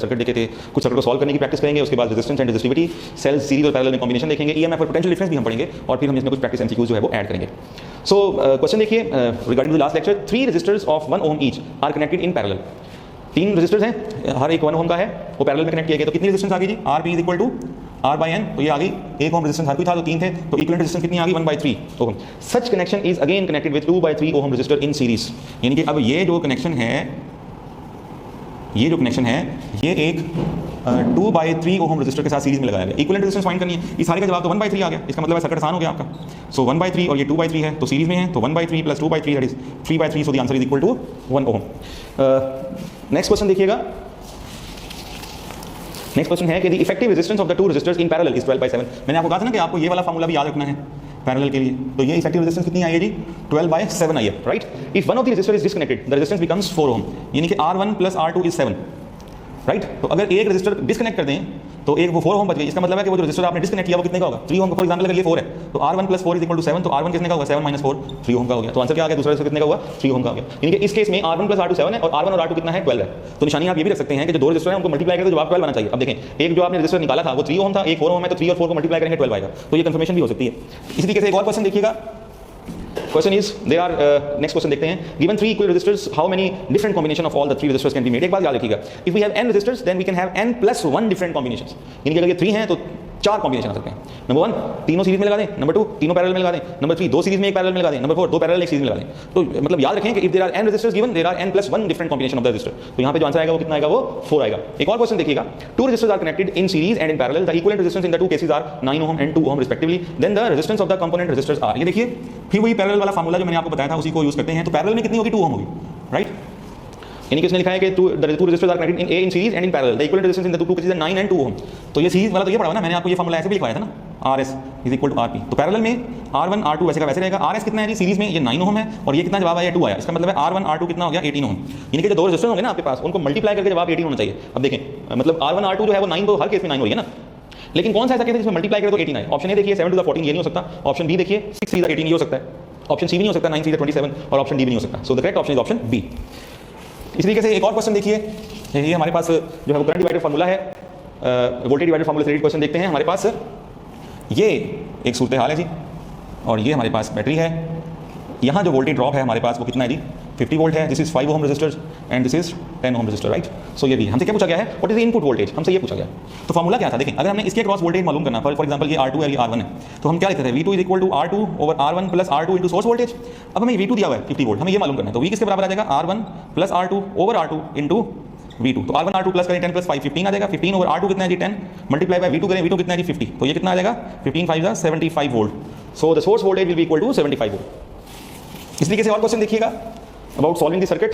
Circuit देखे थे, कुछ सर्किट को सॉल्व करने की प्रैक्टिस करेंगे, उसके बाद resistance and resistivity, cells series और पैरेलल में कॉम्बिनेशन देखेंगे, ईएमएफ और पोटेंशियल डिफरेंस भी हम पढ़ेंगे और फिर हम इसमें कुछ प्रैक्टिस एमसीक्यूज जो है वो ऐड करेंगे। सो क्वेश्चन देखिए regarding the last lecture, 3 resistors of 1 ohm each are connected in parallel. 3 resistors हैं, हर एक 1 ओम का है, वो पैरेलल में कनेक्ट किया गया। तो कितनी रेजिस्टेंस आ गई जी? R P is equal to R by N. तो ये आ गई 1 ओम रेजिस्टेंस हर कोई था तो 3 थे, तो इक्विवेलेंट रेजिस्टेंस कितनी आ गई? 1/3 ohm. Such connection is again connected with 2/3 ohm resistor in series. यानी कि अब ये जो कनेक्शन है, ये एक 2/3 ओम रेजिस्टर के साथ सीरीज में लगाया गया। इक्विवेलेंट रेजिस्टेंस फाइंड करनी है, इस सारे का जवाब तो 1/3 आ गया। इसका मतलब है सर्किट आसान हो गया आपका। सो 1/3 और ये 2/3 है तो सीरीज में है, तो 1/3 प्लस 2/3 that is 3/3। So the answer is equal to 1 ohm. Next question देखिएगा। नेक्स्ट क्वेश्चन है कि the effective resistance of the 2 resistors in parallel is 12/7। मैंने आपको कहा था ना कि आपको ये वाला फार्मूला भी याद रखना है पैरेलल के लिए। तो ये इफेक्टिव रेजिस्टेंस कितनी आई है जी? 12/7 आई है, right. If one of the resistor is disconnected the resistance becomes 4 ohm. यानी कि R1 plus R2 is 7, right. तो अगर एक रेजिस्टर डिस्कनेक्ट कर दें तो एक वो 4 ओम बच गई। इसका मतलब है कि वो जो रेजिस्टर आपने डिस्कनेक्ट किया वो कितने का होगा? 3 ओम का। फॉर एग्जांपल अगर ये 4 है तो R1 plus 4 is equal to 7, तो R1 कितने का होगा? 7 माइनस 4 3 ओम का हो गया। तो आंसर क्या आ गया? दूसरा रेजिस्टर कितने का हुआ? 3 ओम का हो गया। यानी कि इस केस में R1 प्लस R2 7 है और R1 और R2 कितना है? 12 है। तो निशानी आप ये भी रख सकते हैं कि जो 2 रेजिस्टर हैं उनको मल्टीप्लाई करके जवाब 12 आना चाहिए। अब देखें, एक जो आपने रेजिस्टर निकाला था वो 3 ओम था, एक 4 ओम है, तो 3 और 4 को मल्टीप्लाई करेंगे 12 आएगा। तो ये कंफर्मेशन भी हो सकती है। इसी तरीके से एक और क्वेश्चन देखिएगा। Question is, there are next question देखते हैं। Given 3 equal resistors, how many different combination of all the 3 resistors can be made? एक बात याद रखिएगा, if we have n resistors, then we can have n plus 1 different combinations। यानी कि अगर ये 3 हैं तो 4 कॉम्बिनेशन आ सकते हैं। नंबर 1 तीनों सीरीज में लगा दें, नंबर 2 तीनों पैरेलल में लगा दें, नंबर 3 2 सीरीज में एक पैरेलल में लगा दें, नंबर 4 2 पैरेलल एक सीरीज में लगा दें। तो मतलब याद रखें कि if there are n resistors given, there are n plus 1 different combination of the resistor। तो यहाँ पे जो आंसर आएगा वो कितना आएगा? वो 4 आएगा। एक और क्वेश्चन देखिएगा। 2 resistors are connected in series and in parallel. The equivalent resistance in the two cases are 9 ohm and 2 ohm respectively. Then the resistance of the component resistors are। ये देखिए फिर वही पैरेलल वाला फार्मूला जो मैंने आपको बताया था उसी को यूज करते हैं। तो पैरेलल में कितनी होगी? 2 ओम होगी, राइट। यानी कि इसने लिखा है कि the two resistors are connected in A in series and in parallel. The equivalent resistance in the two cases is 9 and 2 ohm। तो ये सीरीज वाला तो ये पढ़ा ना मैंने आपको, ये फार्मूला ऐसे भी लिखवाया था ना, RS is equal to RP। तो पैरेलल में R1 R2 वैसे का वैसे रहेगा। RS कितना है जी? सीरीज में ये 9 ओम है और ये कितना जवाब आया? 2 आया। इसका मतलब है R1 R2 कितना हो गया? 18 ओम। यानी कि जो 2 रेजिस्टर होंगे ना आपके पास उनको मल्टीप्लाई करके जवाब 18 होना चाहिए। अब देखें मतलब R1 R2 जो है वो 9 तो हर केस में 9 हो रही है ना, लेकिन कौन सा ऐसा केस है जिसमें मल्टीप्लाई करें तो 18 आए? ऑप्शन ए देखिए 7 to the 14 ये नहीं हो सकता, ऑप्शन बी देखिए 6 3 18 ये हो सकता है, ऑप्शन सी भी नहीं हो सकता 9 3 27 और ऑप्शन डी भी नहीं हो सकता। So the correct option is option B. इसी तरीके से एक और क्वेश्चन देखिए, ये हमारे पास जो है वो करंट डिवाइडर फार्मूला है, वोल्टेज डिवाइडर फार्मूला से रिलेटेड क्वेश्चन देखते हैं। हमारे पास ये एक सूरत हाल है जी और ये हमारे पास बैटरी है। यहाँ जो वोल्टेज ड्रॉप है हमारे पास वो कितना है जी? 50 वोल्ट है। This is 5 ohm resistor and this is 10 ohm resistor, right. So ये भी हमसे क्या पूछा गया है? What is the input voltage? हमसे ये पूछा गया। तो फार्मूला क्या था? देखें अगर हमने इसके क्रॉस वोल्टेज मालूम करना, फॉर एग्जांपल ये R2 है ये R1 है, तो हम क्या लिखते थे? V2 is equal to R2 over R1 plus R2 into source voltage. अब हमें V2 दिया हुआ है 50 वोल्ट, हमें ये मालूम करना है, तो V किसके बराबर आ जाएगा? R1 plus R2 over R2 into V2। तो R1 R2 प्लस करें 10 प्लस 5 15 आ जाएगा। 15 ओवर R2 कितना है जी? 10 मल्टीप्लाई बाय V2 करें, V2 कितना है जी? 50। तो ये कितना आ जाएगा? 15 5 75 volt. So the source voltage will be equal to 75 volt. इस तरीके से और क्वेश्चन देखिएगा about solving the circuit।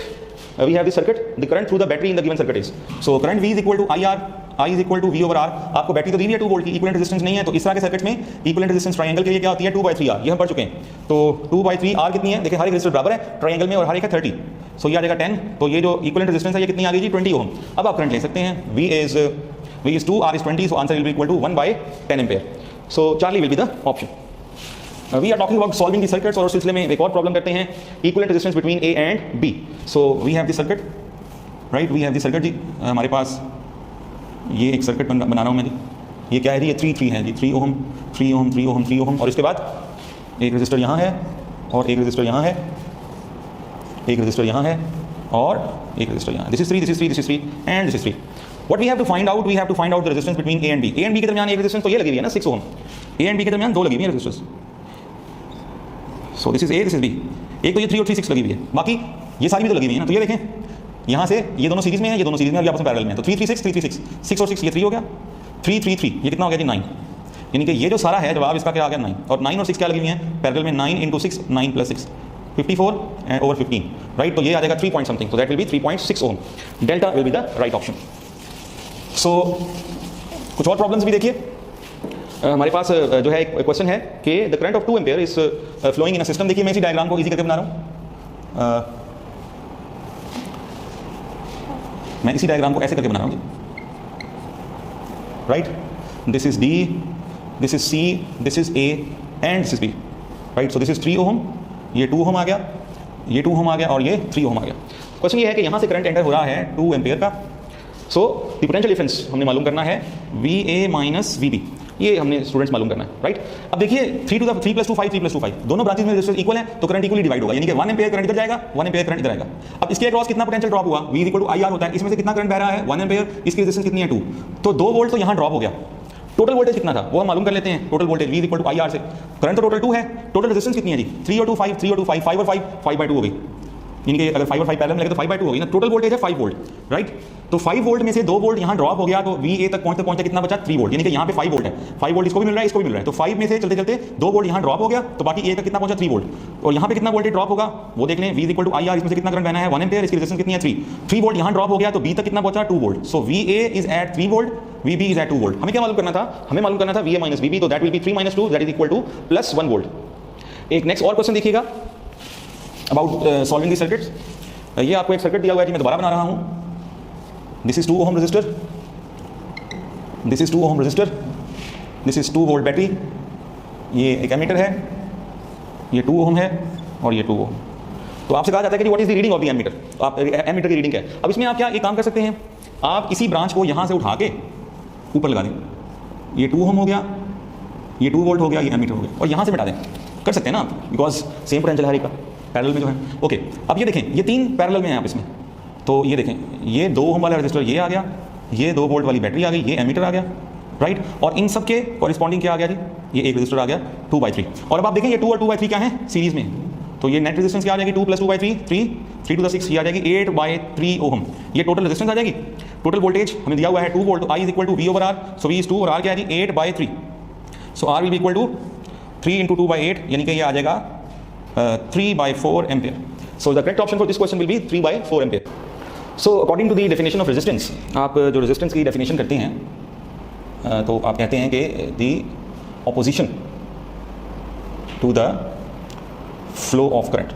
We have the circuit, the current through the battery in the given circuit is, so current V is equal to IR, I is equal to V over R। आपको battery तो दी हुई है 2 volt की, equivalent resistance नहीं है, तो इस तरह के सर्किट में इक्विवेलेंट रेजिस्टेंस ट्रायंगल के लिए क्या होती है? 2/3R। ये हम पढ़ चुके हैं। तो 2/3 R कितनी है? देखिए हर एक रेजिस्टर बराबर है ट्रायंगल में और हर एक है 30, सो ये आ जाएगा 10। तो ये जो इक्विवेलेंट रेजिस्टेंस है ये कितनी आ गई जी? 20 ओम। अब आप करंट ले सकते हैं, V is 2, R is 20, so answer will be equal to 1/10 ampere। So Charlie will be the option। We are talking about solving the circuits और सिलसिले में एक और प्रॉब्लम करते हैं, equivalent resistance between A and B। So we have the circuit, right? We have the circuit जी। हमारे पास ये एक सर्किट बना रहा हूँ मैं जी। ये क्या है जी? ये 3 है जी, 3 ओम 3 ओम 3 ओम 3 ओम और इसके बाद एक रेजिस्टर यहाँ है और एक रेजिस्टर यहाँ है, एक रेजिस्टर यहाँ है और एक रेजिस्टर यहाँ है। This is 3 this is 3 this is 3 and this is 3। What we have to find out? We have to find out the resistance between A and B। A and B के दरमियान एक resistance तो ये लगी हुई है ना 6 ओम। A and B के दरमियान 2 लगी हुई है resistance. So this is A this is B। एक तो ये 3 और 3 6 लगी हुई है, बाकी ये सारी भी तो लगी हुई है ना। तो ये देखें यहाँ से ये दोनों सीरीज में है, ये दोनों सीरीज में आपस में पैरेलल में है। तो 3 3 6 3 3 6 6 और 6 ये 3 हो गया, 3 3 3 ये कितना हो गया जी? 9। यानी कि ये जो सारा है जवाब इसका क्या आ गया? 9। और 9 और 6 क्या लगी हुई है पैरेलल में? 9 into 6 9 plus 6 54 and over 15, right. तो ये आ जाएगा 3 पॉइंट समथिंग, तो that will be 3.6 ohm. Delta will be the right option. So कुछ और प्रॉब्लम्स भी देखिए। हमारे पास जो है एक क्वेश्चन है कि the current of 2 ampere is flowing in a system. देखिए मैं इसी डायग्राम को इजी करके बना रहा हूँ, मैं इसी डायग्राम को ऐसे करके बना रहा हूँ, right. This is D, this is C, this is A and this is B, right. So this is 3 ओम, ये 2 ओम आ गया, ये 2 ओम आ गया और ये 3 ओम आ गया। क्वेश्चन ये है कि यहाँ से करंट एंटर हो रहा है 2 एम्पियर का। सो द पोटेंशियल डिफरेंस हमने मालूम करना है VA माइनस VB, ये हमने स्टूडेंट्स मालूम करना है, राइट। अब देखिए 3 + 2 5 दोनों ब्रांचेस में रेजिस्टेंस इक्वल है तो करंट इक्वली डिवाइड होगा, यानी कि 1 एम्पीयर करंट इधर जाएगा, 1 एम्पीयर करंट इधर आएगा। अब इसके अक्रॉस कितना पोटेंशियल ड्रॉप हुआ, V IR होता है, इसमें से कितना करंट बह रहा है 1 एम्पीयर, इसकी रेजिस्टेंस कितनी है 2, तो 2 वोल्ट तो यहाँ ड्रॉप हो गया। टोटल वोल्टेज कितना था वो हम मालूम कर लेते हैं, टोटल वोल्टेज V IR से, करंट तो टोटल 2 है, टोटल रेजिस्टेंस कितनी है जी 3 और 2 5, 3 और 2 5, 5 और 5 5/2 हो गई, यानी कि अगर 5 और 5 पैरेलल में लगे तो 5/2 होगी ना। टोटल वोल्टेज है 5 वोल्ट, राइट। तो 5 वोल्ट में से 2 वोल्ट यहाँ ड्रॉप हो गया तो VA तक पहुंचते कितना बचा 3 वोल्ट, यानी कि यहाँ पे 5 वोल्ट है, 5 वोल्ट इसको भी मिल रहा है इसको भी मिल रहा है, तो 5 में से चलते चलते 2 वोल्ट यहाँ ड्रॉप हो गया तो बाकी A तक कितना पहुंचा 3 वोल्ट, और यहाँ पे कितना वोल्टेज ड्रॉप होगा वो देख लें। V IR, इसमें से कितना करंट बहना है 1 एम्पीयर, इसकी रेजिस्टेंस कितनी है 3 वोल्ट यहाँ ड्रॉप हो गया तो B तक कितना पहुंचा 2 volt. So VA is at 3 volt, VB is at 2 volt. हमें क्या मालूम करना था, हमें मालूम करना था VA माइनस VB, तो that will be 3 - 2 that is equal to +1 volt. एक नेक्स्ट और क्वेश्चन देखिएगा अबाउट सॉल्विंग द सर्किट्स। ये आपको एक सर्किट दिया हुआ है जी, मैं दोबारा बना रहा हूँ। This is 2 ohm resistor, this is 2 ohm resistor, this is 2 volt battery, ये एक एमीटर है, ये 2 ओम है और ये 2 ओम। तो आपसे कहा जाता है कि what is the reading of the ammeter, तो आप एमीटर की रीडिंग क्या है। अब इसमें आप क्या एक काम कर सकते हैं, आप इसी ब्रांच को यहाँ से उठा के ऊपर लगा दें, ये 2 ओम हो गया, ये 2 वोल्ट हो गया, ये एमीटर हो गया, और यहाँ से मिटा दें, कर सकते हैं ना, बिकॉज सेम पोटेंशियल है हर एक का पैरेलल में जो है। ओके, अब ये देखें ये 3 पैरेलल में हैं आप इसमें, तो ये देखें ये 2 ओम वाला रजिस्टर ये आ गया, ये 2 वोल्ट वाली बैटरी आ गई, ये एमीटर आ गया, राइट। और इन सब के कॉरिस्पॉन्डिंग क्या आ गया जी, ये एक रजिस्टर आ गया 2/3। और अब आप देखें ये 2 और 2/3 क्या है सीरीज में, तो ये नेट रेजिस्टेंस क्या आ जाएगी 2 + 2/3 3 to the 6, ये आ जाएगी 8/3 ओम। ये टोटल रेजिस्टेंस आ जाएगी। टोटल वोल्टेज हमें दिया हुआ है 2 वोल्ट, तो I is equal to V/R, so V is 2 और R क्या है जी 8/3, so R will be equal to 3 × 2/8, यानी कि ये आ जाएगा 3/4 ampere. So the correct option for this question will be 3/4 ampere. So according to the definition of resistance, आप जो रेजिस्टेंस की डेफिनेशन करते हैं तो आप कहते हैं कि the opposition to the flow of current,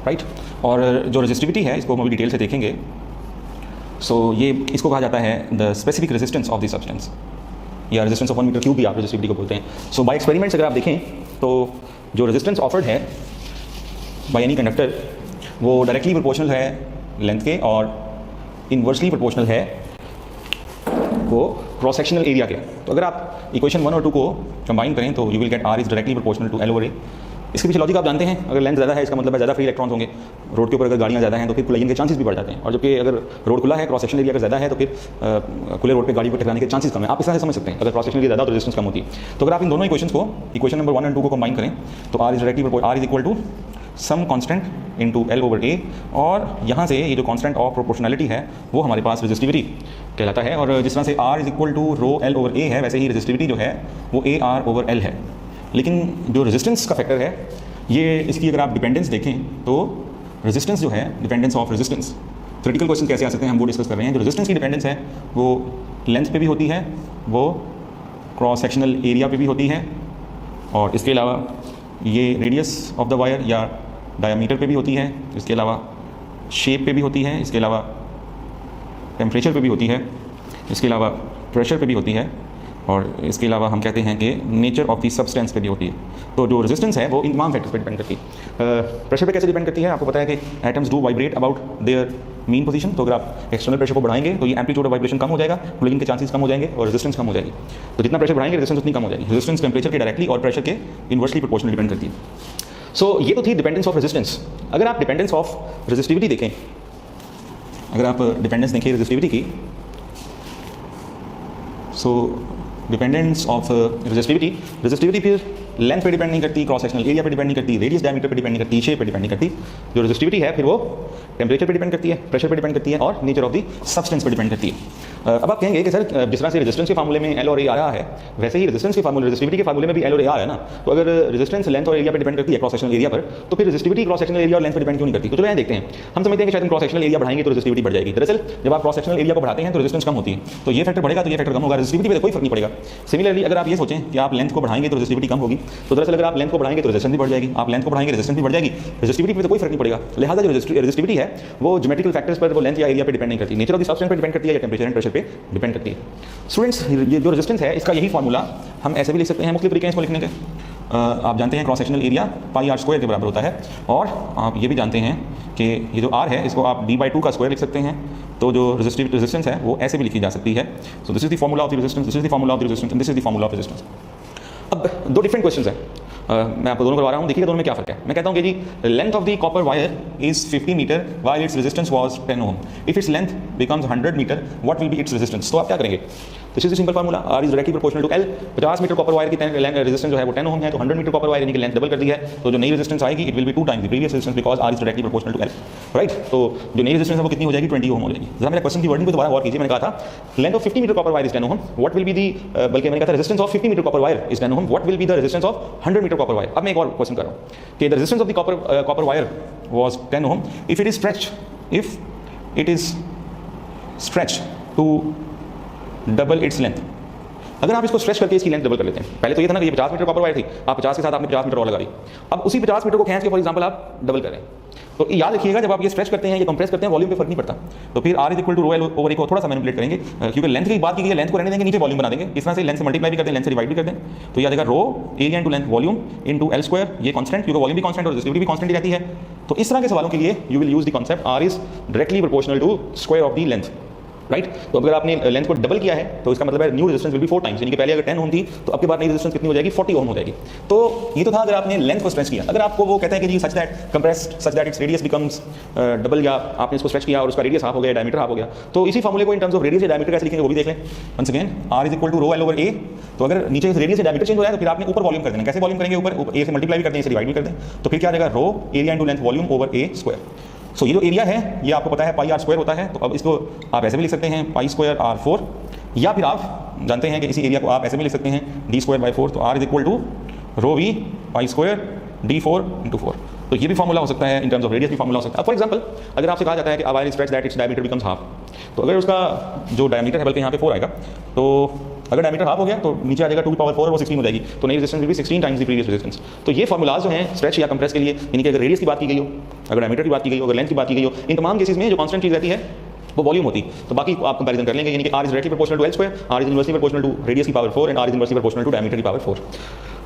right. और जो रेजिस्टिविटी है इसको हम अभी डिटेल से देखेंगे। सो ये इसको कहा जाता है the specific resistance of the substance, या रेजिस्टेंस ऑफ 1 मीटर क्यूब भी आप रेजिस्टिविटी को बोलते हैं। सो बाय एक्सपेरिमेंट्स अगर आप देखें तो जो रेजिस्टेंस ऑफर्ड है बाय एनी कंडक्टर वो डायरेक्टली प्रोपोर्शनल है लेंथ के और इन्वर्सली प्रोपोर्शनल है वो क्रॉस सेक्शनल एरिया के। तो अगर आप इक्वेशन 1 और 2 को कंबाइन करें तो you will get R is directly proportional to L/A। इसके पीछे लॉजिक आप जानते हैं, अगर लेंथ ज़्यादा है इसका मतलब है ज़्यादा फ्री इलेक्ट्रॉन्स होंगे, रोड के ऊपर अगर गाड़ियाँ ज़्यादा हैं तो फिर कोलाइजन के चांसेस भी बढ़ जाते हैं, और जबकि अगर रोड खुला है क्रॉस सेक्शनल एरिया अगर ज़्यादा है तो फिर खुले रोड पे गाड़ी पर टकराने के चांसेस कम है। आप इस तरह से समझ सकते हैं, अगर क्रॉस सेक्शनल एरिया ज़्यादा तो रेजिस्टेंस कम होती है। तो अगर आप इन दोनों इक्वेशंस को इक्वेशन नंबर 1 और 2 को कंबाइन करें तो R is equal to some constant into L/A, और यहाँ से ये जो कांस्टेंट ऑफ प्रोपोर्शनैलिटी है वो हमारे पास रेजिस्टिविटी कहलाता है। और जिस तरह से R is equal to ρL/A है, वैसे ही रेजिस्टिविटी जो है वो AR/L है। लेकिन जो रेजिस्टेंस का फैक्टर है ये, इसकी अगर आप डिपेंडेंस देखें तो रेजिस्टेंस जो है, dependence of resistance, theoretical question कैसे आ सकते हैं हम वो डिस्कस कर रहे हैं। जो रेजिस्टेंस की डिपेंडेंस है वो लेंथ पे भी होती है, वो क्रॉस सेक्शनल एरिया पे भी होती है, और इसके अलावा ये रेडियस ऑफ द वायर या डायमीटर पे भी होती है, इसके अलावा शेप पे भी होती है, इसके अलावा टेम्परेचर पे भी होती है, इसके अलावा प्रेशर पे भी होती है, और इसके अलावा हम कहते हैं कि नेचर ऑफ दी सब्सटेंस पे भी होती है। तो जो रेजिस्टेंस है वो इन तमाम फैक्टर्स पे डिपेंड करती है। प्रेशर पे कैसे डिपेंड करती है, आपको पता है कि atoms do vibrate about their mean position. तो अगर आप एक्सटर्नल प्रेशर को बढ़ाएंगे तो ये एम्पलीट्यूड ऑफ वाइब्रेशन कम हो जाएगा, कोलिजन के चांसेस कम हो जाएंगे और रेजिस्टेंस कम हो जाएगी। तो जितना प्रेशर बढ़ाएंगे रेजिस्टेंस उतनी कम हो जाएगी। रेजिस्टेंस टेम्परेचर के डायरेक्टली और प्रेशर के इन्वर्सली प्रोपोर्शनल डिपेंड करती है। सो ये तो थी डिपेंडेंस ऑफ रेजिस्टेंस। अगर आप डिपेंडेंस ऑफ रेजिस्टिविटी देखें, अगर आप डिपेंडेंस देखें रेजिस्टिविटी की, सो डिपेंडेंस ऑफ रेजिस्टिविटी फिर लेंथ पे डिपेंड नहीं करती, क्रॉस सेक्शनल एरिया पे डिपेंड नहीं करती, रेडियस डायमीटर पे डिपेंड नहीं करती, शेप पे डिपेंड नहीं करती। जो रेजिस्टिविटी है फिर वो टेम्परेचर पे डिपेंड करती है, प्रेशर पे डिपेंड करती है और नेचर ऑफ दी सब्सटेंस पे डिपेंड करती है। अब आप कहेंगे कि सर जिस तरह से रेजिस्टेंस के फार्मूले में L और A आया है वैसे ही रेजिस्टेंस के फार्मूले रेजिस्टिविटी के फार्मूले में भी L और A आया है ना, तो अगर रेजिस्टेंस लेंथ और एरिया पे डिपेंड करती है क्रॉस सेक्शनल एरिया पर, तो फिर रेजिस्टिविटी क्रॉस सेक्शनल एरिया और लेंथ पर डिपेंड क्यों नहीं करती। तो चलो यहाँ देखते हैं। हम समझते हैं कि शायद हम क्रॉस सेक्शनल एरिया बढ़ाएंगे तो रेजिस्टिविटी बढ़ जाएगी। दरअसल जब आप क्रॉस सेक्शनल एरिया को बढ़ाते हैं तो रेजिस्टेंस कम होती है, तो ये फैक्टर बढ़ेगा तो ये फैक्टर कम होगा, रेजिस्टिविटी पे कोई फर्क नहीं पड़ेगा। सिमिलरली अगर आप ये सोचें कि आप लेंथ को बढ़ाएंगे तो रेजिस्टिविटी कम होगी, तो दरअसल अगर आप लेंथ को बढ़ाएंगे तो रेजिस्टेंस भी बढ़ जाएगी, आप लेंथ को बढ़ाएंगे रेजिस्टेंस भी बढ़ जाएगी, रेजिस्टिविटी पे तो कोई फर्क नहीं पड़ेगा। लिहाजा जो रेजिस्टिविटी है वो ज्योमेट्रिकल फैक्टर्स पर, वो लेंथ या एरिया पे डिपेंड नहीं करती, नेचर ऑफ द सब्सटेंस पे डिपेंड करती है या टेम्परेचर एंड प्रेशर पे डिपेंड करती है। स्टूडेंट्स ये जो रेजिस्टेंस है इसका यही फार्मूला हम ऐसे भी लिख सकते हैं, मुख्तलिफ तरीके हैं इसको लिखने के। आप जानते हैं cross sectional area pi r square के बराबर होता है, और आप ये भी जानते हैं कि ये जो आर है इसको आप d/2 का स्क्वायर लिख सकते हैं। तो जो रेजिस्टेंस है वो ऐसे भी लिखी जा सकती है। So this is the formula of the resistance, this is the formula of the resistance and this is the formula of resistance. अब दो डिफरेंट क्वेश्चंस हैं, मैं आपको दोनों करवा रहा हूँ, देखिएगा दोनों में क्या फर्क है। मैं कहता हूँ कि जी length of the copper wire is 50 metre while its resistance was 10 ohm. If its length becomes 100 metre what will be its resistance. तो आप क्या करेंगे, this is the simple formula, R is directly proportional to L. 50 metre copper wire की resistance जो है वो 10 ओम है, तो 100 मीटर कॉपर वायर यानी कि लेंथ डबल कर दी है, तो जो नई रेजिस्टेंस आएगी it will be 2 times the previous resistance because R is directly proportional to L, right. तो जो नई रेजिस्टेंस है वो कितनी हो जाएगी, 20 ओम हो जाएगी। जरा मेरे क्वेश्चन की वर्डिंग पे दोबारा गौर कीजिए। मैंने कहा था length of 50 metre copper wire is 10 ohm, what will be the, बल्कि मैंने कहा था resistance of 50 metre copper wire is 10 ohm, what will be the resistance of 100 metre copper wire. अब मैं एक और क्वेश्चन कर रहा हूँ कि the resistance of the copper wire was 10 ohm if it is stretched to double its length. अगर आप इसको स्ट्रेच करके इसकी लेंथ डबल कर लेते हैं, पहले तो ये था ना कि ये 50 मीटर कॉपर वायर थी, आप 50 के साथ आपने 50 मीटर और लगा दी, अब उसी 50 मीटर को खींच के फॉर एग्जांपल आप डबल कर रहे हैं। तो याद रखिएगा जब आप ये स्ट्रेच करते हैं, ये कंप्रेस करते हैं, वॉल्यूम पे फर्क नहीं पड़ता। तो फिर R is equal to rho L over A को थोड़ा सा मैनिपुलेट करेंगे, क्योंकि लेंथ की बात की गई है, लेंथ को रहने देंगे, नीचे वॉल्यूम बना देंगे। इस तरह से लेंथ से मल्टीप्लाई भी करते हैं, लेंथ से डिवाइड भी कर दें, तो याद आएगा rho area into length volume into L square, ये कांस्टेंट, क्योंकि वॉल्यूम भी कांस्टेंट और रेजिस्टिविटी भी कांस्टेंट ही रहती है। तो इस तरह के सवालों के लिए you will use the concept R is directly proportional to square of the length, right. तो अगर आपने लेंथ को डबल किया है तो इसका मतलब है new resistance will be 4 times, यानी कि पहले अगर 10 ओम थी तो अब के बाद नई रेजिस्टेंस कितनी हो जाएगी, 40 ओम हो जाएगी। तो ये तो था अगर आपने लेंथ को स्ट्रेच किया। अगर आपको वो कहते हैं कि जी such that compressed such that its radius becomes double, या आपने इसको स्ट्रेच किया और उसका रेडियस हाफ हो गया, डायमीटर हाफ हो गया, तो इसी फॉर्मूले को इन टर्म्स ऑफ रेडियस या डायमीटर कैसे लिखेंगे वो भी देख लें। Once again R is equal to rho L over A. तो अगर नीचे रेडियस या डायमीटर चेंज हो जाए तो फिर आपने ऊपर वॉल्यूम कर देना। कैसे वॉल्यूम करेंगे, ऊपर ए से मल्टीप्लाई भी कर दें, इसे डिवाइड भी कर दें, तो फिर क्या आ जाएगा, rho area into length volume over A square. So ये जो एरिया है ये आपको पता है पाई आर स्क्वायर होता है, तो अब इसको आप ऐसे भी लिख सकते हैं पाई स्क्वायर आर 4, या फिर आप जानते हैं कि इसी एरिया को आप ऐसे भी लिख सकते हैं डी स्क्वायर बाई 4। तो R is equal to rho v pi square D 4 into 4। तो ये भी फॉर्मूला हो सकता है, इन टर्म्स ऑफ रेडियस भी फॉर्मूला हो सकता है। फॉर एग्जांपल अगर आपसे कहा जाता है कि wire is stretch that its diameter becomes half, तो अगर उसका जो डायमीटर है बल्कि यहाँ पे 4 आएगा, तो अगर डायमीटर हाफ हो गया तो नीचे आ जाएगा 2 की पावर 4 और वो 16 हो जाएगी, तो नई resistance will be 16 times the previous resistance. तो ये फॉर्मूलाज जो हैं स्ट्रेच या कंप्रेस के लिए, यानी कि अगर रेडियस की बात की गई हो, अगर डायमीटर की बात की गई हो, अगर लेंथ की बात की गई हो, इन तमाम केसेस में जो कांस्टेंट चीज रहती है वो वॉल्यूम होती है। तो बाकी आप कंपैरिजन कर लेंगे, यानी कि R is directly proportional to L square, R is inversely proportional to radius की power 4 and R is inversely proportional to diameter की पावर 4।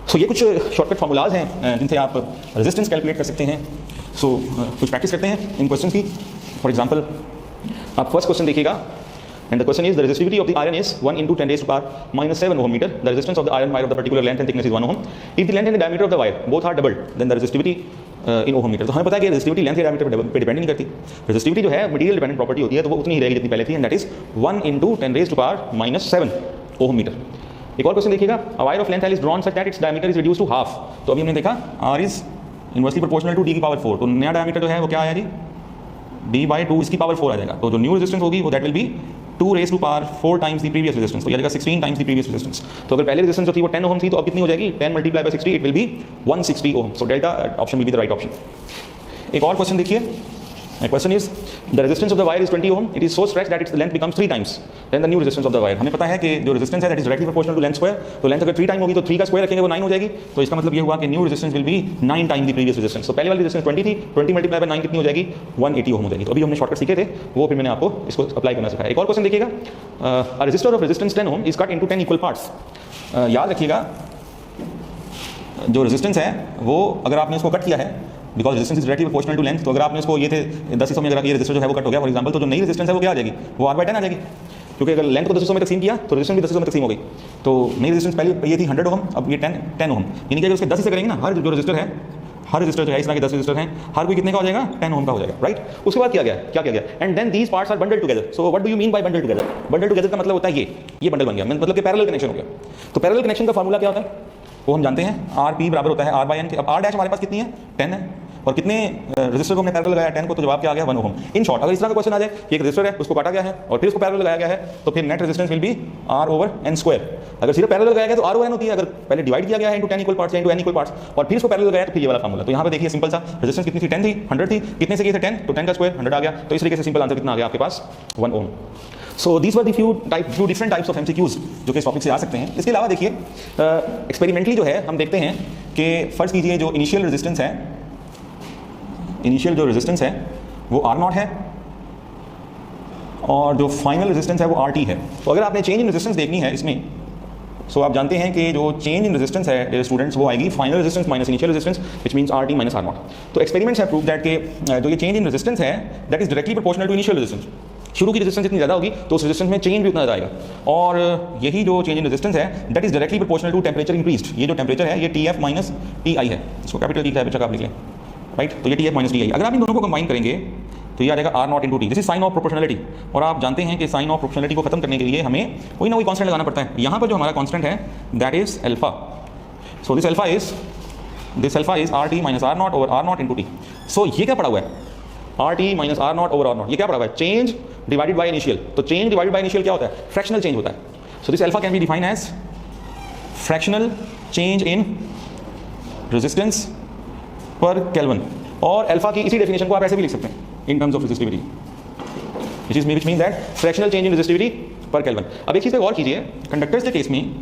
सो ये कुछ शॉर्टकट फॉर्मूलाज हैं जिनसे आप रेजिस्टेंस कैलकुलेट कर सकते हैं। सो कुछ प्रैक्टिस करते हैं इन क्वेश्चन की। फॉर एग्जाम्पल आप फर्स्ट क्वेश्चन देखिएगा, and the question is the resistivity of the iron is 1 into 10 raised to power minus 7 ohm meter. The resistance of the iron wire of the particular length and thickness is 1 ohm. If the length and the diameter of the wire both are doubled, then the resistivity in ohm meter. तो हमें पता है कि resistivity length या diameter पे depend नहीं करती। resistivity जो है material dependent property होती है, तो वो उतनी ही रहेगी जितनी पहले थी, and that is 1 into 10 raised to power minus 7 ohm meter. एक और क्वेश्चन देखिएगा, a wire of length L is drawn such that its diameter is reduced to half. तो अभी हमने देखा R is inversely proportional to D की power 4, तो नया diameter जो है वो क्या आया जी, D by 2 इसकी पावर 4 आ जाएगा। तो जो न्यू रेजिस्टेंस होगी वो that will be 2 raised to power 4 times the previous resistance, तो ये आ जाएगा 16 times the previous resistance। तो अगर पहले रेजिस्टेंस जो थी वो 10 ओम थी, तो अब कितनी हो जाएगी, 10 multiplied by 60 it will be 160 ohm. So delta option will be the right option. एक और क्वेश्चन देखिए, The question is the resistance of the wire is 20 ohm. It is so stretched that its length becomes 3 times then the new resistance of the wire. हमें पता है कि जो resistance है that is directly proportional to length square, तो length अगर 3 time होगी तो 3 का स्क्वायर रखेंगे वो 9 हो जाएगी। तो इसका मतलब ये हुआ कि new resistance will be 9 times the previous resistance। तो पहले वाली resistance 20 थी, 20 multiplied by 9 कितनी हो जाएगी, 180 ओम हो जाएगी। तो अभी हमने शॉर्टकट सीखे थे, वो फिर मैंने आपको इसको अप्लाई करना सिखाया। एक और क्वेश्चन देखिएगा, a resistor of resistance 10 ohm is cut into 10 equal parts। याद रखिएगा जो रेजिस्टेंस है वो अगर आपने उसको कट किया है, because resistance is directly proportional to length, तो अगर आपने उसको ये थे 10 हिस्सों में अगर ये रेजिस्टर जो है वो कट हो गया फॉर एग्जांपल, तो जो नई रेजिस्टेंस है वो क्या आ जाएगी, वो R/10 आ जाएगी। क्योंकि अगर लेंथ को 10 हिस्सों में तकसीम किया तो रेजिस्टेंस भी 10 हिस्सों में तकसीम हो गई। तो नई रेजिस्टेंस पहले ये थी 100 ओम, अब ये 10 ओम, यानी कि अगर उसके 10 हिस्से करेंगे ना, हर जो रेजिस्टर है, हर रेजिस्टर जो है, इस तरह के 10 रेजिस्टर हैं, हर कोई कितने का हो जाएगा, 10 ओम का हो जाएगा, राइट। उसके बाद क्या किया गया, and then these parts are bundled together. So what do you mean by bundled together? Bundled together का मतलब होता है ये बंडल बन गया, मतलब कि पैरेलल कनेक्शन हो गया। तो पैरेलल कनेक्शन का फार्मूला क्या होता है वो हम जानते हैं, R P बराबर होता है R/N के। अब R' हमारे पास कितनी है, 10 है, और कितने रेजिस्टर को हमने पैरेलल लगाया 10 को, तो जवाब क्या आ गया, 1 ओम। इन शॉर्ट अगर इस तरह का क्वेश्चन आ जाए कि एक रेजिस्टर है उसको काटा गया है और फिर उसको पैरेलल लगाया गया है, तो फिर net resistance will be R/N square. अगर सिर्फ पैरेलल लगाया गया तो R/N होती है, अगर पहले डिवाइड किया गया है इनटू 10 इक्वल पार्ट्स या इनटू n इक्वल पार्ट्स और फिर इसको पैरेलल लगाया तो फिर ये वाला फार्मूला। तो यहाँ पे देखिए सिंपल सा, रेजिस्टेंस कितनी थी, 10 थी, 100 थी, कितने से किए थे 10, तो 10 का स्क्वायर 100 आ गया। तो इस तरीके से सिंपल आंसर कितना आ गया आपके पास, 1 ohm. So these were the few different types of MCQs जो कि इस टॉपिक से आ सकते हैं। इसके अलावा देखिए एक्सपेरिमेंटली जो है हम देखते हैं कि फर्ज कीजिए जो इनिशियल रेजिस्टेंस है, इनिशियल जो रेजिस्टेंस है वो R0 है और जो फाइनल रेजिस्टेंस है वो RT है। तो अगर आपने चेंज इन रेजिस्टेंस देखनी है इसमें, सो आप जानते हैं कि जो चेंज इन रेजिस्टेंस है स्टूडेंट्स वो आएगी final resistance minus initial resistance which means R T minus R naught. तो एक्सपेरिमेंट्स हैव प्रूव्ड दैट के जो ये चेंज इन रेजिस्टेंस है that is directly proportional to initial resistance. शुरू की रेजिस्टेंस इतनी ज़्यादा होगी तो उस रेजिस्टेंस में चेंज भी उतना ज़्यादा आएगा, और यही जो चेंज इन रेजिस्टेंस है that is directly proportional to temperature increased. ये जो टेम्परेचर है ये T F minus T I है, इसको कैपिटल टी का बच्चा आप लिख लें, राइट। तो ये टी एफ माइनस टी आई, अगर आप इन दोनों को कंबाइन करेंगे तो ये आ जाएगा R naught into T. This is sign of proportionality, और आप जानते हैं कि साइन ऑफ प्रोपोर्शनलिटी को खत्म करने के लिए हमें कोई ना कोई कांस्टेंट लगाना पड़ता है। यहाँ पर जो हमारा कांस्टेंट है that is alpha. So this alpha is R T minus R naught over R naught into T. सो ये क्या पड़ा हुआ है, R T minus R naught over R naught, ये क्या पड़ा हुआ है, चेंज डिवाइडेड बाय इनिशियल। तो चेंज डिवाइडेड बाय इनिशियल क्या होता है, फ्रैक्शनल चेंज होता है। So this alpha can be defined as fractional change in resistance per kelvin, और अल्फा की इसी डेफिनेशन को आप ऐसे भी लिख सकते हैं in terms of resistivity, which means that fractional change in resistivity per Kelvin। अब एक चीज़ पे गौर कीजिए, कंडक्टर्स के केस में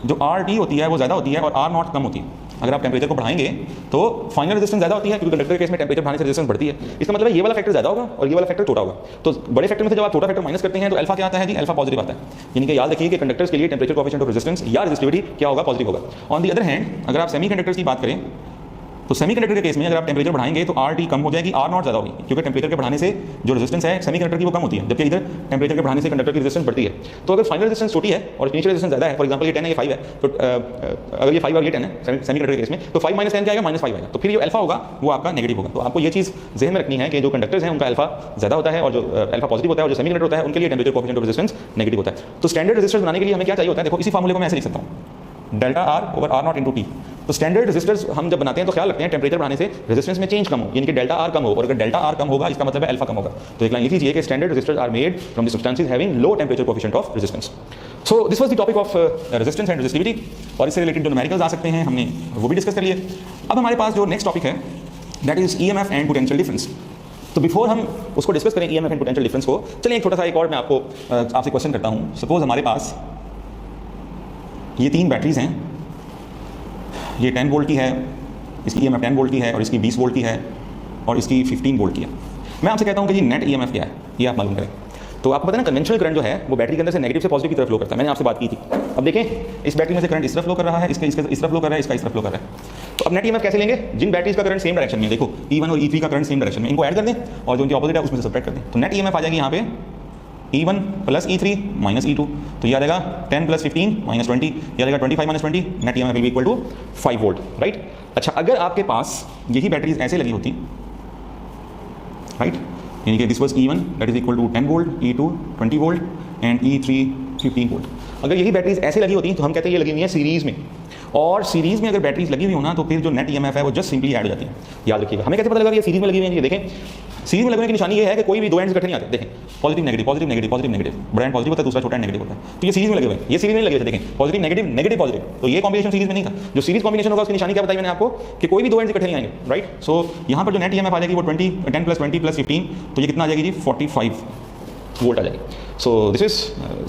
जो आर टी होती है वो ज़्यादा होती है और आर नॉट कम होती है। अगर आप टेम्परेचर को बढ़ाएंगे तो फाइनल रेजिस्टेंस ज़्यादा होती है, क्योंकि कंडक्टर के केस में टेम्परेचर बढ़ाने से रेजिस्टेंस बढ़ती है। इसका मतलब है ये वाला फैक्टर ज़्यादा होगा और ये वाला फैक्टर छोटा होगा। तो बड़े फैक्टर में से जब आप छोटा फैक्टर माइनस करते हैं तो अल्फा क्या आता है जी, अल्फा पॉजिटिव आता है। यानी कि याद रखिए कि कंडक्टर्स के लिए टेम्परेचर कोएफिशिएंट ऑफ रेजिस्टेंस या रेजिस्टिविटी क्या होगा, पॉजिटिव होगा। ऑन दी अदर हैंड अगर आप सेमी कंडक्टर्स की बात करें तो सेमीकंडक्टर के केस में अगर आप टेम्परेचर बढ़ाएंगे तो आर टी कम हो जाएगी, आर नॉट ज़्यादा होगी, क्योंकि टेम्परेचर के बढ़ाने से जो रेजिस्टेंस है सेमीकंडक्टर की वो कम होती है, जबकि इधर टेम्परेचर के बढ़ाने से कंडक्टर की रेजिस्टेंस बढ़ती है। तो अगर फाइनल रेजिस्टेंस छोटी है और इनिशियल रेजिस्टेंस ज़्यादा है, फॉर एग्जांपल ये 10 है ये 5 है, तो अगर ये 5 और ये 10 है सेमीकंडक्टर के केस में, तो 5 माइनस 10 क्या आएगा, -5 आएगा। तो फिर जो अल्फा होगा वो आपका नेगेटिव होगा। तो आपको ये चीज़ जहन में रखनी है कि जो कंडक्टर्स हैं उनका अल्फा ज़्यादा होता है और जो अल्फा पॉजिटिव होता है, और जो सेमीकंडक्टर होता है उनके लिए temperature coefficient of resistance negative होता है। तो स्टैंडर्ड रेजिस्टर्स बनाने के लिए हमें क्या चाहिए होता है, देखो इसी फार्मूले को मैं ऐसे लिख सकता हूँ, delta R over R naught into T. तो स्टैंडर्ड रेजिस्टर्स हम जब बनाते हैं तो ख्याल रखते हैं टेम्परेचर बढ़ाने से रेजिस्टेंस में चेंज कम हो, यानी कि डेल्टा आर कम हो, और अगर डेल्टा आर कम होगा इसका मतलब है अल्फा कम होगा। तो एक लाइन लिख लीजिए कि standard resistors are made from the substances having low temperature coefficient of resistance. So this was the topic of resistance and resistivity, और इससे रिलेटेड जो न्यूमेरिकल्स आ सकते हैं हमने वो भी डिस्कस कर लिए। अब हमारे पास जो नेक्स्ट टॉपिक है that is EMF and potential difference. तो बिफोर हम उसको डिस्कस करें ईएमएफ एंड पोटेंशियल डिफरेंस को, चलिए एक छोटा सा एक और मैं आपको आपसे क्वेश्चन करता हूँ। सपोज हमारे पास ये 3 बैटरीज हैं, ये 10 वोल्ट की है, इसकी ईएमएफ 10 वोल्ट की है, और इसकी 20 वोल्ट की है, और इसकी 15 वोल्ट की है। मैं आपसे कहता हूँ कि जी नेट ईएमएफ क्या है ये आप मालूम करें। तो आपको पता है ना कन्वेंशनल करंट जो है वो बैटरी के अंदर से नेगेटिव से पॉजिटिव की तरफ फ्लो करता है, मैंने आपसे बात की थी। अब देखें इस बैटरी में से करंट इस तरफ फ्लो कर रहा है, इसका इस तरफ फ्लो कर रहा है, इसका इस तरफ फ्लो कर रहा है। तो अब नेट ईएमएफ कैसे लेंगे, जिन बैटरीज का करंट सेम डायरेक्शन में, देखो E1 और E3 का करंट सेम डायरेक्शन में, इनको ऐड कर दें और जो उनके ऑपोजिट है उसमें से सब्ट्रैक्ट कर दें। तो नेट ईएमएफ आ जाएगी यहाँ पे E1 plus E3 minus E2, तो ये आ जाएगा 10 प्लस 15 माइनस 20, ये आ जाएगा 25 minus 20, net EMF will be equal to 5 volt, right. अच्छा, अगर आपके पास यही बैटरीज ऐसे लगी होती, राइट, यानी कि this was E1 that is equal to 10 volt, E2 20 volt and E3 15 volt. अगर यही बैटरीज ऐसे लगी होती तो हम कहते हैं ये लगी हुई है सीरीज में, और सीरीज में अगर बैटरीज लगी हुई हो ना तो फिर जो नेट ईएमएफ है वो जस्ट सिंपली ऐड हो जाती है। याद रखिएगा, हमें कैसे पता लगा कि ये सीरीज में लगी हुई है, ये देखें सीरीज में लगने की निशानी ये है कि कोई भी दो एंड्स इकट्ठे नहीं आते। देखें positive negative positive negative positive negative, बड़ा एंड पॉजिटिव होता है, दूसरा छोटा एंड नेगेटिव होता है। तो ये सीरीज में लगे हुए हैं, ये सीरीज में लगे हुए थे, देखें पॉजिटिव नेगेटिव नेगेटिव पॉजिटिव, तो ये कॉम्बिनेशन सीरीज में नहीं था। जो सीरीज कॉम्बिनेशन होगा उसकी निशानी क्या बताई मैंने आपको कि कोई भी दो एंड्स इकट्ठे नहीं आएंगे, राइट। सो यहाँ पर जो नेट ईएमएफ आ जाएगी वो 10 प्लस 20 प्लस 15, तो ये कितना आ जाएगी जी 45 वोल्ट आ जाएगी। सो दिस इज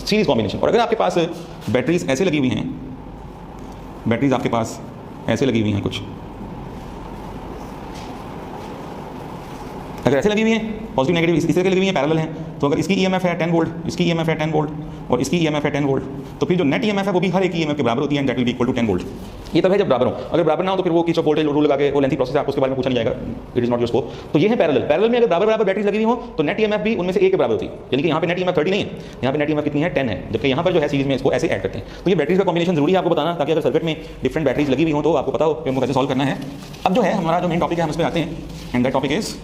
सीरीज कॉम्बिनेशन। और अगर आपके पास बैटरीज ऐसे लगी हुई हैं, बैटरीज आपके पास ऐसे लगी हुई हैं कुछ, अगर ऐसे लगी हुई हैं पॉजिटिव नेगेटिव इस तरह की लगी हुई हैं, पैरेलल हैं, तो अगर इसकी ईएमएफ है 10 वोल्ट, इसकी ईएमएफ है 10 वोल्ट और इसकी ईएमएफ है 10 वोल्ट, तो फिर जो नेट ईएमएफ है वो भी हर एक ईएमएफ के बराबर होती है, and that will be equal to 10 volt. ये तब है जब बराबर हो, अगर बराबर ना हो तो फिर वो किस वोल्टेज रूल लगा के वो लेंथी प्रोसेस है, आपको उसके बारे में पूछा नहीं जाएगा, it is not your scope. तो ये है पैरेलल में अगर बराबर बराबर बैटरीज लगी हुई हो तो नेट ईएमएफ भी उनमें से एक के बराबर होती है, यानी कि यहाँ पे नेट ईएमएफ 30 नहीं है, यहाँ पे नेट ईएमएफ कितनी है 10 है, जबकि यहाँ पर जो है सीरीज में इसको ऐसे ऐड करते हैं। तो ये बैटरीज का कॉम्बिनेशन जरूरी है आपको बताना, ताकि अगर सर्किट में डिफरेंट बैटरीज लगी हुई हो तो आपको पता हो कि उनको कैसे सॉल्व करना है। अब जो है हमारा जो मेन टॉपिक है हम उस पर आते हैं, and that topic is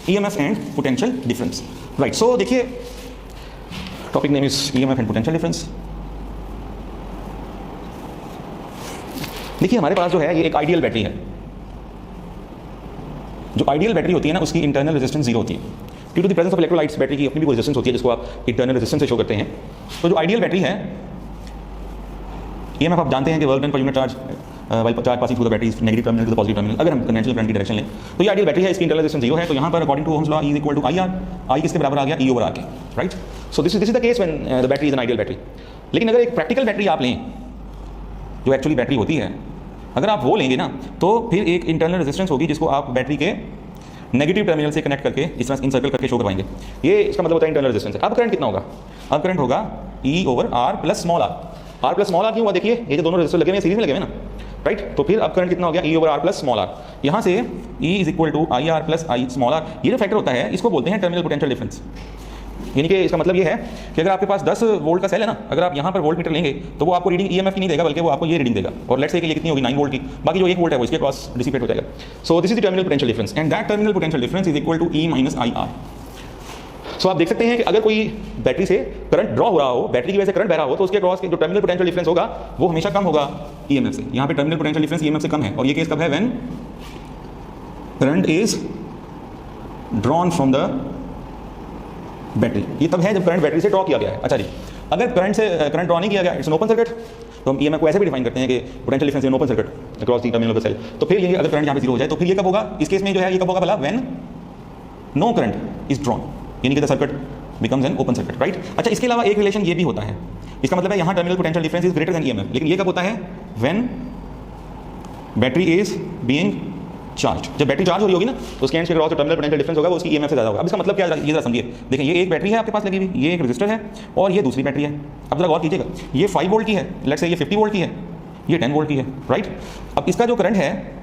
EMF and potential difference, right? So देखिए topic name is EMF and potential difference। देखिए हमारे पास जो है ये एक आइडियल बैटरी है। जो आइडियल बैटरी होती है ना उसकी इंटरनल रेजिस्टेंस 0 होती है, due to the presence of electrolytes. Battery की अपनी भी कोई रेजिस्टेंस होती है जिसको आप इंटरनल रेजिस्टेंस से शो करते हैं। तो जो आइडियल बैटरी है EMF आप जानते हैं कि work done per unit charge charge passing through the battery negative terminal to the positive terminal. अगर हम कन्वेंशनल करंट की डायरेक्शन लें तो ये आइडियल बैटरी है, इसकी इंटरनल रेजिस्टेंस 0 है। तो यहाँ पर according to Ohm's law E is equal to IR, I किसके बराबर आ गया E ओवर R के, right. So this is the case when the battery is an ideal battery. लेकिन अगर एक प्रैक्टिकल बैटरी आप लें जो एक्चुअली बैटरी होती है, अगर आप वो लेंगे ना तो फिर एक इंटरनल रेजिस्टेंस होगी जिसको आप बैटरी के नेगेटिव टर्मिनल से कनेक्ट करके इस तरह इंसर्कल करके शो करवाएंगे। ये इसका मतलब होता है इंटरनल रेजिस्टेंस है। अब करंट कितना होगा, अब करंट होगा E over R plus small r। R plus small R क्यों हुआ, देखिए ये जो दोनों रेजिस्टर लगे हुए सीरीज में लगे हुए ना, राइट। तो फिर अब करंट कितना हो गया, E over R plus small R. यहाँ से E is equal to I R plus I small R. ये जो फैक्टर होता है इसको बोलते हैं टर्मिनल पोटेंशियल डिफरेंस। यानी कि इसका मतलब ये है कि अगर आपके पास 10 वोल्ट का सेल है ना, अगर आप यहाँ पर वोल्ट मीटर लेंगे तो वो आपको रीडिंग ईएमएफ की नहीं देगा, बल्कि वो आपको ये रीडिंग देगा। और लेट्स से कि ये कितनी होगी 9 वोल्ट की, बाकी जो 1 वोल्ट है वो इसके क्रॉस डिसिपेट हो जाएगा। So this is the terminal potential difference and that terminal potential difference is equal to E minus I R. So आप देख सकते हैं कि अगर कोई बैटरी से करंट ड्रॉ हो रहा हो, बैटरी की वजह से करंट बह रहा हो, तो उसके क्रॉस के जो टर्मिनल पोटेंशियल डिफरेंस होगा वो हमेशा कम होगा ईएमएफ से। यहाँ पे टर्मिनल पोटेंशियल डिफरेंस ईएमएफ से कम है, और ये केस कब है, when current is drawn from the battery. ये तब है जब करंट बैटरी से ड्रॉ किया गया है। अच्छा जी, अगर करंट ड्रॉ नहीं किया गया, इट्स एन ओपन सर्किट, तो हम ईएमएफ को ऐसे भी डिफाइन करते हैं कि potential difference in open circuit across the terminal of the cell. तो फिर ये अगर करंट यहाँ पे 0 हो जाए तो फिर ये कब होगा, इस केस में जो है ये कब होगा भला, when no current is drawn, यानी कि the circuit becomes an open circuit, right. अच्छा, इसके अलावा एक रिलेशन ये भी होता है, इसका मतलब है यहाँ terminal potential difference is greater than EMF, लेकिन ये कब होता है, when battery is being charge. जब बैटरी चार्ज हो रही होगी ना तो उसके एंड से क्रॉस जो टर्मिनल पोटेंशियल डिफरेंस होगा वो उसकी ईएमएफ से ज़्यादा होगा। अब इसका मतलब क्या है, ये जरा समझिए। देखिए ये एक बैटरी है आपके पास लगी हुई, ये एक रजिस्टर है और ये दूसरी बैटरी है। अब जरा गौर कीजिएगा, ये 5 वोल्ट की है, लेट्स से ये 50 वोल्ट की है, ये 10 वोल्ट की है, राइट। अब इसका जो करंट है,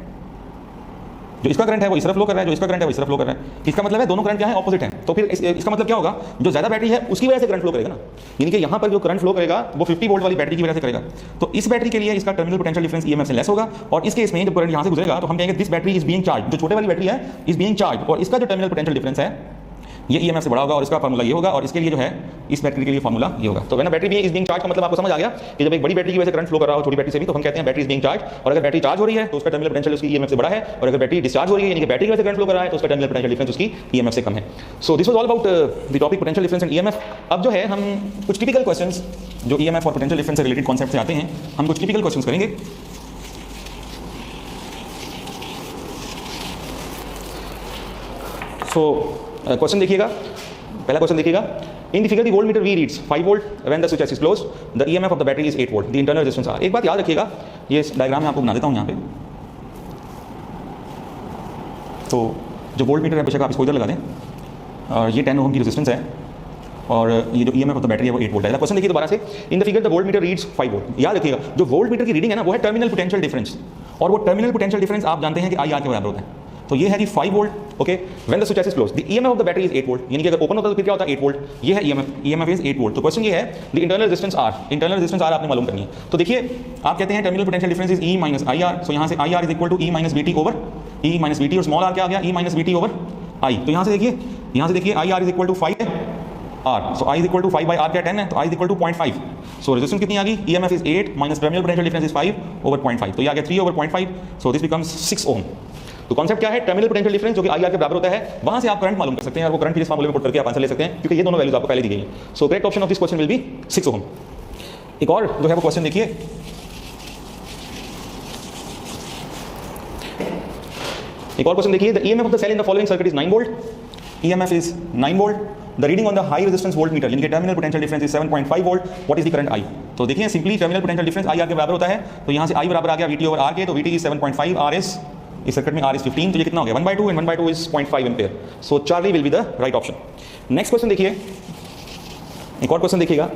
जो इसका करंट है वो इस तरफ फ्लो कर रहा है, जो इसका करंट है वो इस तरफ फ्लो कर रहा है। इसका मतलब है दोनों करंट क्या है, ऑपोजिट है। तो फिर इसका मतलब क्या होगा, जो ज़्यादा बैटरी है उसकी वजह से करंट फ्लो करेगा ना, यानी कि यहाँ पर जो करंट फ्लो करेगा वो 50 वोल्ट वाली बैटरी की वजह से करेगा। तो इस बैटरी के लिए इसका टर्मिनल पोटेंशियल डिफरेंस ईएमएफ से लेस होगा, और इस केस में जब करंट यहाँ से गुजरेगा तो हम कहेंगे this battery is being charge, जो छोटे वाली बैटरी है इज बीइंग चार्ज, और इसका जो टर्मिनल पोटेंशियल डिफरेंस है ये ईएमएफ से बड़ा होगा, और इसका फार्मूला ये होगा, और इसके लिए जो है इस बैटरी के लिए फार्मूला ये होगा। तो when battery is being charge का मतलब आपको समझ आ गया कि जब एक बड़ी बैटरी की वजह से करंट फ्लो कर रहा हो छोटी बैटरी से भी, तो हम कहते हैं बैटरी इज बीइंग चार्ज। और अगर बैटरी चार्ज हो रही है तो उसका टर्मिनल पोटेंशियल उसकी ईएमएफ से बड़ा है, और अगर बैटरी डिस्चार्ज हो रही है यानी कि बैटरी की वजह से करंट फ्लो कर रहा है तो उसका टर्मिनल पोटेंशियल डिफरेंस उसकी ईएमएफ से कम है। So this was all about the topic potential difference and EMF. अब जो है हम कुछ टिपिकल क्वेश्चंस जो ईएमएफ और पोटेंशियल डिफरेंस से रिलेटेड कॉन्सेप्ट से आते हैं, हम कुछ टिपिकल क्वेश्चंस करेंगे। सो क्वेश्चन देखिएगा, पहला क्वेश्चन देखिएगा, in the figure the volt meter V reads 5 volt when the switch is closed, the EMF of the battery is 8 volt, the internal resistance are. एक बात याद रखिएगा, ये डायग्राम मैं आपको बना देता हूँ यहाँ पे। तो जो वोल्ट मीटर है बेशक आप इसको इधर लगा दें, और ये 10 ओम की रेजिस्टेंस है, और ये जो ईएमएफ ऑफ द बैटरी है वो 8 वोल्ट है। क्वेश्चन देखिए दोबारा से, in the figure the volt meter reads 5 volt. याद रखिएगा जो वोल्ट मीटर की रीडिंग है ना वो है टर्मिनल पोटेंशियल डिफरेंस, और वो टर्मिनल पोटेंशियल डिफरेंस आप जानते हैं कि आई आर के बराबर होता है। तो ये है जी 5 volt, okay, when the switch is closed the EMF of the battery is 8 volt, यानी कि अगर ओपन होता है तो फिर क्या होता है 8 वोल्ट। ये है ईएमएफ इज 8 वोल्ट। तो क्वेश्चन ये है the internal resistance R, internal resistance R आपने मालूम करनी है। तो देखिए आप कहते हैं terminal potential difference is E minus I R, so यहाँ से I R is equal to E minus V T over E minus V T, और स्मॉल आर क्या आ गया, E minus V T over I. तो यहाँ से देखिए आई R is equal to 5 R, so I is equal to 5 by R क्या 10 है, तो I is equal to 0.5। So resistance कितनी आ गई, EMF is 8 minus terminal potential difference is 5 over 0.5, तो ये आ गया 3 over 0.5, so this becomes 6 ohm. तो कॉन्सेप्ट क्या है, टर्मिनल पोटेंशियल डिफरेंस जो कि आई आर के बराबर होता है, वहां से आप करंट मालूम कर सकते हैं, और वो करंट इस फार्मूले में पुट करके आप आंसर ले सकते हैं, क्योंकि ये दोनों वैल्यूज आपको पहले दी गई हैं। So correct option of this question will B 6 ओम। एक और जो है वो क्वेश्चन देखिए, एक और क्वेश्चन देखिए, the EMF of the cell in the following circuit is 9 volt, EMF is 9 volt, the reading on the high resistance voltmeter यानी कि terminal potential difference is 7.5 volt, what is the current I. तो देखिए simply terminal potential difference I R के बराबर होता है, तो यहाँ से आई बराबर आ गया वीटी ओवर आर के, तो वीटी इज 7.5, आर इज इस सर्किट में आर इज 15, तो ये कितना हो गया 1/2 and 1/2 is 0.5 ampere. So Charlie will be the right option. Next question देखिए, एक और क्वेश्चन देखिएगा,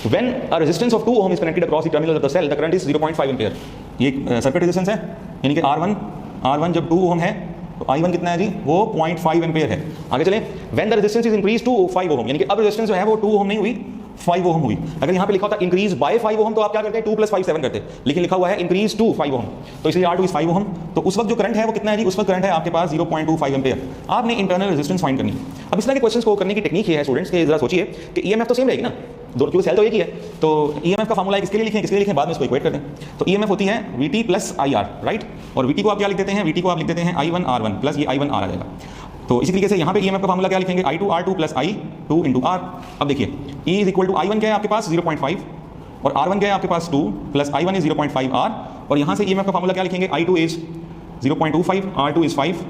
when a resistance of 2 ohm is connected across the terminal of the cell the current is 0.5 ampere. ये सर्किट रेजिस्टेंस है, यानी कि R1 जब 2 ओम है तो I1 कितना है जी, वो 0.5 एम्पेयर है। आगे चलें, when the resistance is increase to 5 ohm, यानी कि अब रेजिस्टेंस जो है वो 2 ओम नहीं हुई 5 ओम हुई। अगर यहाँ पे लिखा होता इंक्रीज बाय 5 ओम तो आप क्या करते हैं 2 + 5 7 करते, लेकिन लिखा हुआ है इंक्रीज टू 5 ओम, तो इसलिए R2 इज 5 ओम। तो उस वक्त जो करंट है वो कितना है जी, उस वक्त करंट है आपके पास 0.25 एम्पेयर। आपने इंटरनल रेजिस्टेंस फाइंड करनी है। अब इस तरह के क्वेश्चंस को करने की टेक्निक ये है स्टूडेंट्स के, जरा सोचिए कि ईएमएफ तो सेम रहेगी ना, दोनों क्योंकि सेल तो एक ही है, तो ईएमएफ का फार्मूला किसके लिए लिखें बाद में इसको इक्वेट कर दें। तो ईएमएफ होती है VT plus I R, right, और वीटी को आप क्या लिख देते हैं, वीटी को आप लिख देते हैं I1 R1 प्लस ये I1 R आ जाएगा। तो इसी तरीके से यहाँ पे ईएमएफ का फार्मूला क्या लिखेंगे, I2 R2 plus I2 into R। अब देखिए E is equal to I1 क्या है आपके पास 0.5, और R1 क्या है आपके पास 2, प्लस I1 इज 0.5 R, और यहाँ से ईएमएफ का फार्मूला क्या लिखेंगे, I2 is 0.25, R2 is 5,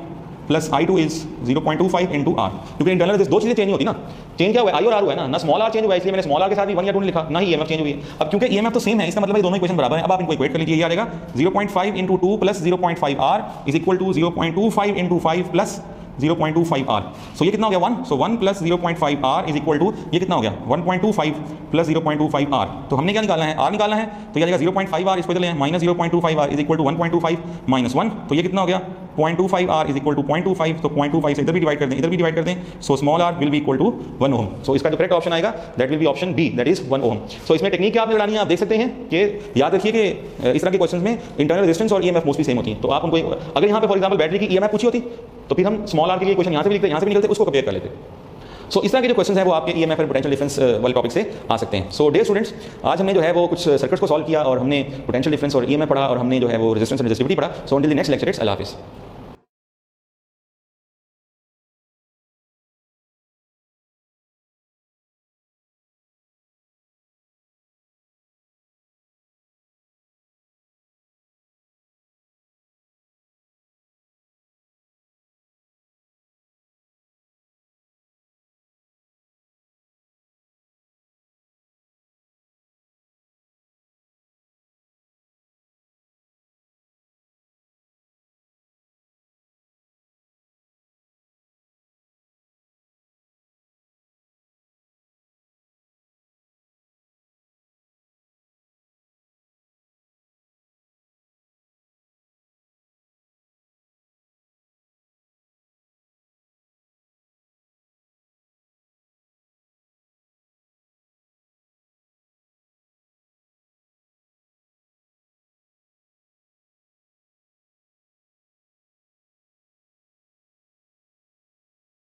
plus I2 is 0.25 into R। क्योंकि इंटरनल दो चीज़ें चेंज होती ना, चेंज क्या हुआ है, I और R हुआ है ना स्मॉल r चेंज हुआ है, इसलिए मैंने स्मॉल r के साथ भी 1 या 2 लिखा, ना ही ईएमएफ चेंज हुई है। अब क्योंकि ईएमएफ तो सेम है, इसका मतलब है दोनों इक्वेशन बराबर है। अब आप इनको इक्वेट कर लीजिए, ये आ जाएगा 0.5 into 2 plus 0.5 R is equal to 0.25 into 5 plus 0.25 R। सो ये कितना हो गया 1, so 1 plus 0.5 R is equal to ये कितना हो गया 1.25 प्लस 0.25 R। तो हमने क्या निकालना है, R निकालना है, तो ये आ जाएगा 0.5 R, इसको इधर ले आए, minus 0.25 R is equal to 1.25 minus 1, तो ये कितना हो गया 0.25 R इज इक्वल टू 0.25, तो 0.25 से इधर भी डिवाइड कर दें, इधर भी डिवाइड कर दें, so small r will be equal to 1 ohm. So इसका जो करेक्ट ऑप्शन आएगा that will be option B, that is 1 ohm. So इसमें टेक्निक क्या आपने लगानी है, आप देख सकते हैं कि याद रखिए कि इस तरह के क्वेश्चंस में इंटरनल रेजिस्टेंस और ईएमएफ मोस्टली सेम होती है। तो आप उनको अगर यहाँ पे फॉर एग्जांपल बैटरी की ईएमएफ पूछी होती तो फिर हम स्मॉल r के लिए क्वेश्चन यहाँ से भी लिखते, यहाँ से भी निकलते, उसको कंपेयर कर लेते। सो इस तरह के जो क्वेश्चंस हैं वो आपके ईएमएफ और पोटेंशियल डिफरेंस वाले टॉपिक से आ सकते हैं। सो डियर स्टूडेंट्स, आज हमने जो है वो कुछ सर्किट्स को सॉल्व किया और हमने पोटेंशियल डिफरेंस और ईएमएफ पढ़ा और हमने जो है वो रेजिस्टेंस और रेजिस्टिविटी पढ़ा। So until the next lecture, it's Allah हाफिज़।